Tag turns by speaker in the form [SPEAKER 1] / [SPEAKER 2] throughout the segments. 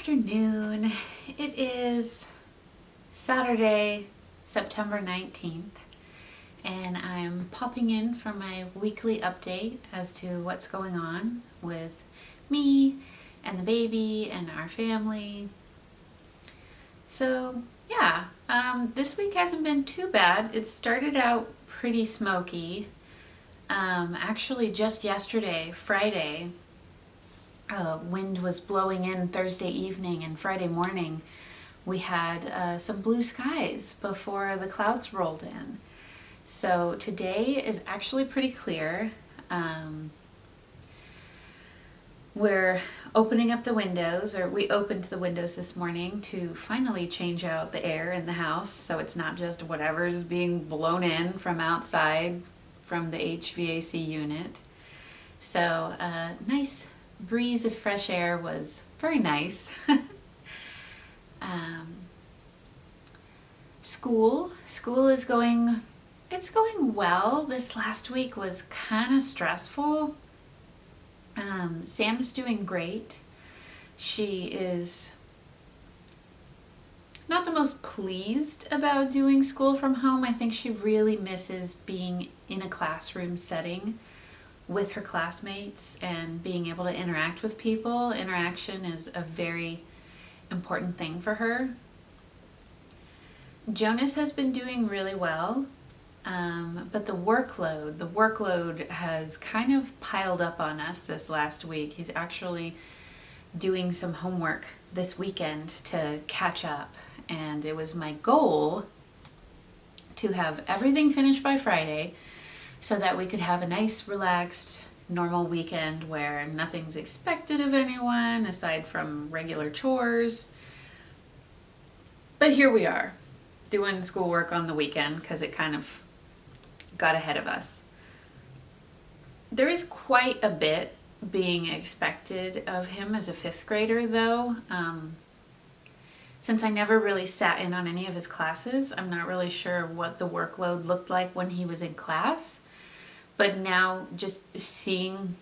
[SPEAKER 1] afternoon. It is Saturday, September 19th, and I'm popping in for my weekly update as to what's going on with me and the baby and our family. So, yeah, this week hasn't been too bad. It started out pretty smoky. Actually, just yesterday, Friday, wind was blowing in Thursday evening, and Friday morning we had some blue skies before the clouds rolled in. So today is actually pretty clear. We're opening up the windows, or we opened the windows this morning to finally change out the air in the house so it's not just whatever's being blown in from outside from the HVAC unit. So nice breeze of fresh air was very nice. School is going well. This last week was kind of stressful. Sam's doing great. She is not the most pleased about doing school from home. I think she really misses being in a classroom setting with her classmates and being able to interact with people. Interaction is a very important thing for her. Jonas has been doing really well, but the workload has kind of piled up on us this last week. He's actually doing some homework this weekend to catch up, and it was my goal to have everything finished by Friday so that we could have a nice, relaxed, normal weekend where nothing's expected of anyone aside from regular chores. But here we are, doing schoolwork on the weekend because it kind of got ahead of us. There is quite a bit being expected of him as a fifth grader, though. Since I never really sat in on any of his classes, I'm not really sure what the workload looked like when he was in class. But now just seeing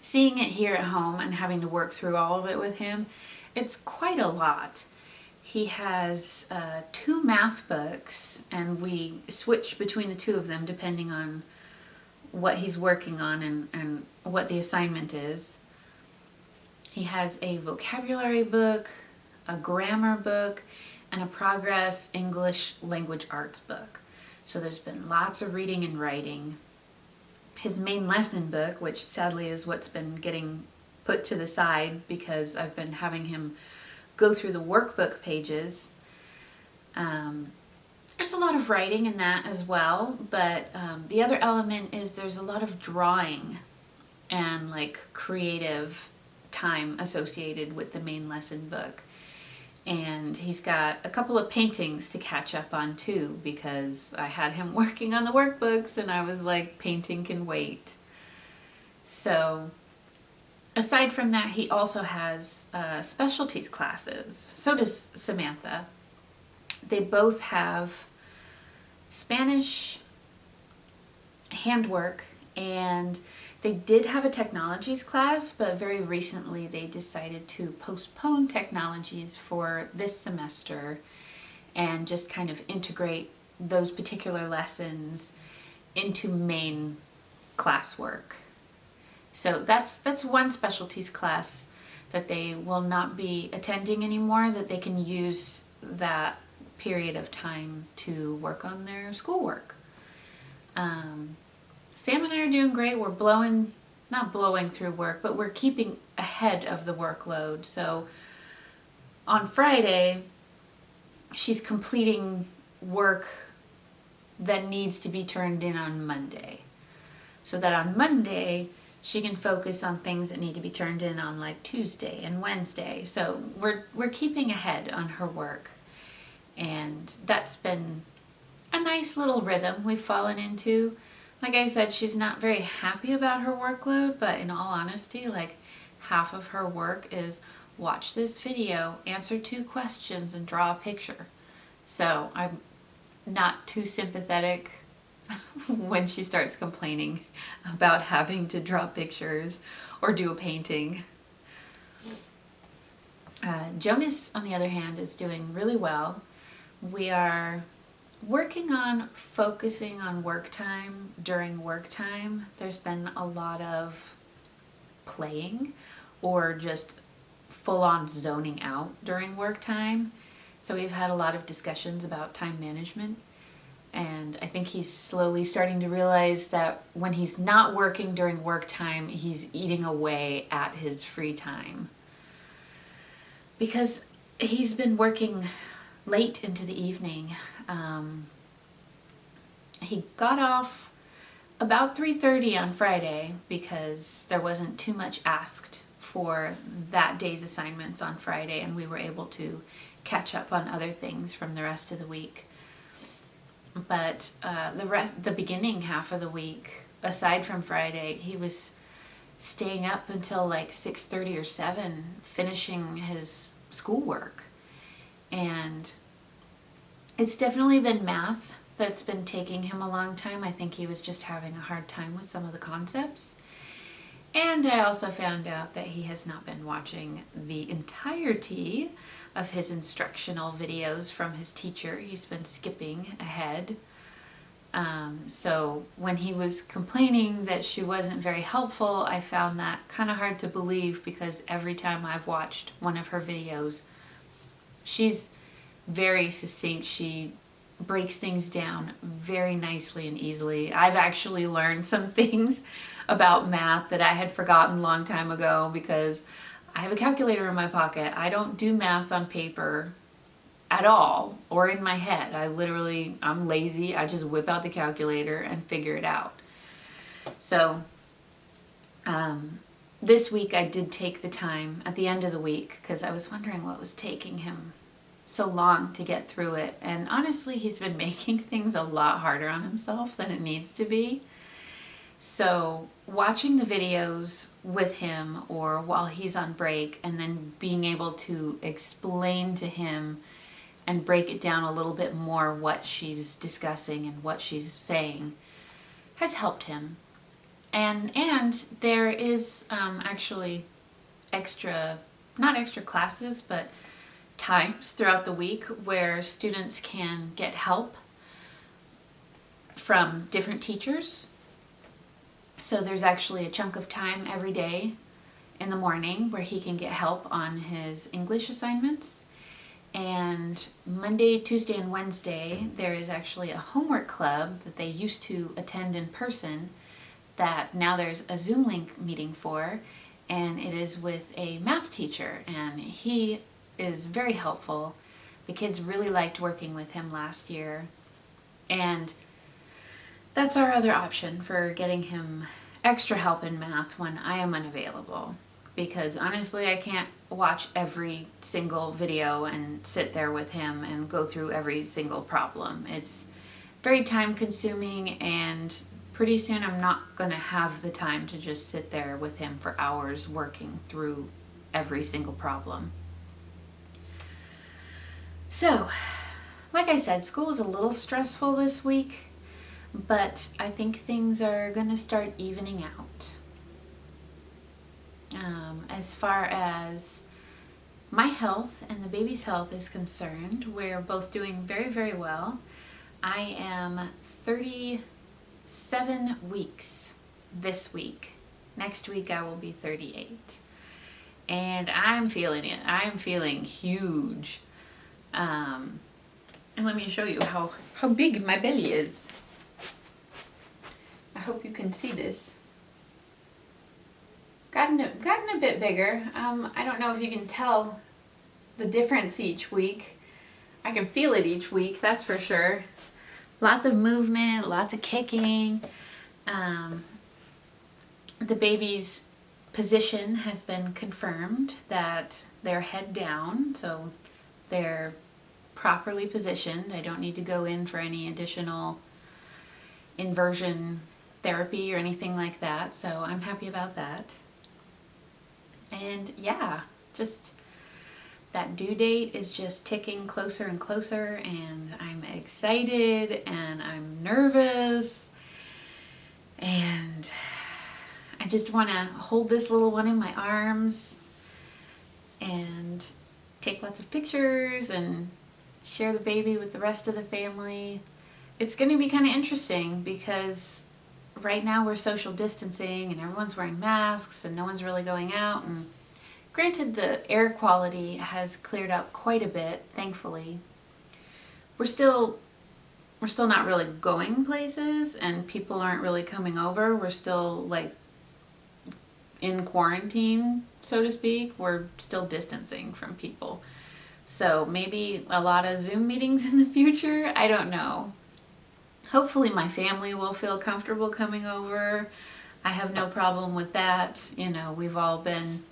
[SPEAKER 1] it here at home and having to work through all of it with him, it's quite a lot. He has 2 math books, and we switch between the 2 of them depending on what he's working on and what the assignment is. He has a vocabulary book, a grammar book, and a progress English language arts book. So there's been lots of reading and writing. His main lesson book, which sadly is what's been getting put to the side because I've been having him go through the workbook pages. There's a lot of writing in that as well, but the other element is there's a lot of drawing and like creative time associated with the main lesson book. And he's got a couple of paintings to catch up on too, because I had him working on the workbooks and I was like, painting can wait. So aside from that, he also has specialties classes. So does Samantha. They both have Spanish, handwork, and they did have a technologies class, but very recently they decided to postpone technologies for this semester and just kind of integrate those particular lessons into main classwork. So that's one specialties class that they will not be attending anymore, that they can use that period of time to work on their schoolwork. Sam and I are doing great. We're not blowing through work, but we're keeping ahead of the workload. So on Friday, she's completing work that needs to be turned in on Monday. So that on Monday, she can focus on things that need to be turned in on like Tuesday and Wednesday. So we're keeping ahead on her work. And that's been a nice little rhythm we've fallen into. Like I said, she's not very happy about her workload, but in all honesty, like half of her work is watch this video, answer 2 questions, and draw a picture. So I'm not too sympathetic when she starts complaining about having to draw pictures or do a painting. Jonas, on the other hand, is doing really well. We are working on focusing on work time during work time. There's been a lot of playing or just full-on zoning out during work time. So we've had a lot of discussions about time management. And I think he's slowly starting to realize that when he's not working during work time, he's eating away at his free time. Because he's been working late into the evening. He got off about 3:30 on Friday because there wasn't too much asked for that day's assignments on Friday, and we were able to catch up on other things from the rest of the week. But the beginning half of the week, aside from Friday, he was staying up until like 6:30 or 7 finishing his schoolwork. And it's definitely been math that's been taking him a long time. I think he was just having a hard time with some of the concepts. And I also found out that he has not been watching the entirety of his instructional videos from his teacher. He's been skipping ahead. So when he was complaining that she wasn't very helpful, I found that kind of hard to believe, because every time I've watched one of her videos, she's very succinct. She breaks things down very nicely and easily. I've actually learned some things about math that I had forgotten a long time ago because I have a calculator in my pocket. I don't do math on paper at all or in my head. I'm lazy. I just whip out the calculator and figure it out. So this week I did take the time at the end of the week because I was wondering what was taking him so long to get through it. And honestly, he's been making things a lot harder on himself than it needs to be. So watching the videos with him or while he's on break, and then being able to explain to him and break it down a little bit more what she's discussing and what she's saying, has helped him. And there is actually not extra classes, but times throughout the week where students can get help from different teachers. So there's actually a chunk of time every day in the morning where he can get help on his English assignments. And Monday, Tuesday, and Wednesday, there is actually a homework club that they used to attend in person that now there's a Zoom link meeting for, and it is with a math teacher, and he is very helpful. The kids really liked working with him last year, and that's our other option for getting him extra help in math when I am unavailable. Because honestly, I can't watch every single video and sit there with him and go through every single problem. It's very time consuming, and pretty soon I'm not going to have the time to just sit there with him for hours working through every single problem. So, like I said, school was a little stressful this week, but I think things are going to start evening out. As far as my health and the baby's health is concerned, we're both doing very, very well. I am 37 weeks this week. Next week I will be 38. And I'm feeling it. I'm feeling huge. And let me show you how big my belly is. I hope you can see this. Gotten a bit bigger. I don't know if you can tell the difference each week. I can feel it each week, that's for sure. Lots of movement, lots of kicking. The baby's position has been confirmed that they're head down, so they're properly positioned. I don't need to go in for any additional inversion therapy or anything like that, so I'm happy about that. And yeah, just that due date is just ticking closer and closer, and I'm excited and I'm nervous, and I just want to hold this little one in my arms and take lots of pictures and share the baby with the rest of the family. It's going to be kind of interesting because right now we're social distancing and everyone's wearing masks and no one's really going out. And granted, the air quality has cleared up quite a bit, thankfully. We're still not really going places and people aren't really coming over. We're still like in quarantine, so to speak. We're still distancing from people. So maybe a lot of Zoom meetings in the future. I don't know. Hopefully my family will feel comfortable coming over. I have no problem with that. You know, we've all been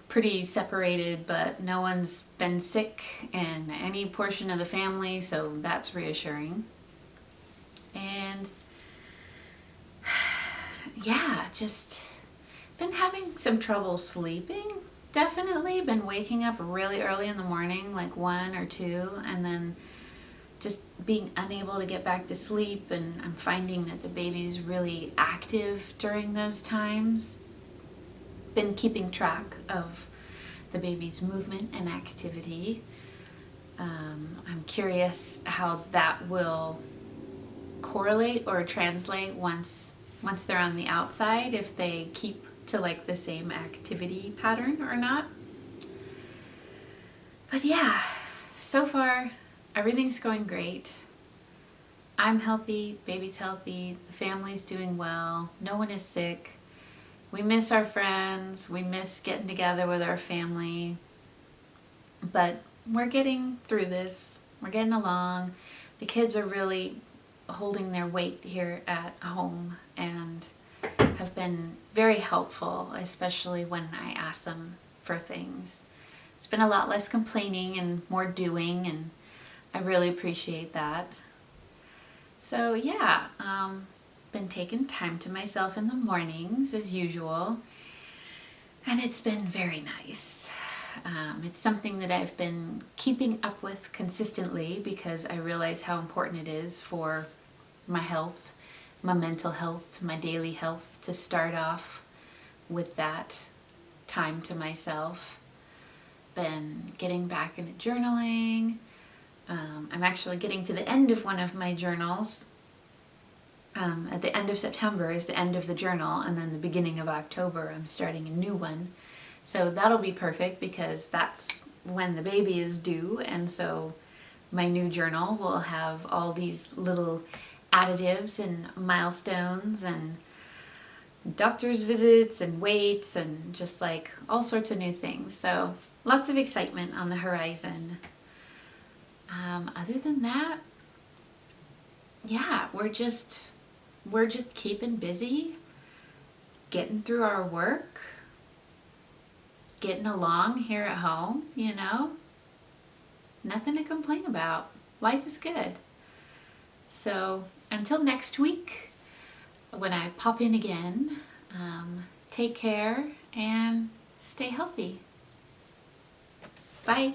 [SPEAKER 1] pretty separated, but no one's been sick in any portion of the family, so that's reassuring. And yeah, just been having some trouble sleeping. Definitely been waking up really early in the morning, like 1 or 2, and then just being unable to get back to sleep, and I'm finding that the baby's really active during those times. Been keeping track of the baby's movement and activity. I'm curious how that will correlate or translate once they're on the outside, if they keep to like the same activity pattern or not. But yeah, so far everything's going great. I'm healthy, baby's healthy, the family's doing well, no one is sick. We miss our friends, we miss getting together with our family, but we're getting through this, we're getting along. The kids are really holding their weight here at home and have been very helpful, especially when I ask them for things. It's been a lot less complaining and more doing, and I really appreciate that. So yeah, been taking time to myself in the mornings as usual, and it's been very nice. It's something that I've been keeping up with consistently because I realize how important it is for my health, my mental health, my daily health, to start off with that time to myself. Been getting back into journaling. I'm actually getting to the end of one of my journals. At the end of September is the end of the journal, and then the beginning of October I'm starting a new one. So that'll be perfect because that's when the baby is due, and so my new journal will have all these little additives and milestones and doctor's visits and weights and just like all sorts of new things. So lots of excitement on the horizon. Other than that, yeah, we're just keeping busy, getting through our work, getting along here at home, you know. Nothing to complain about. Life is good. So until next week, when I pop in again, take care and stay healthy. Bye.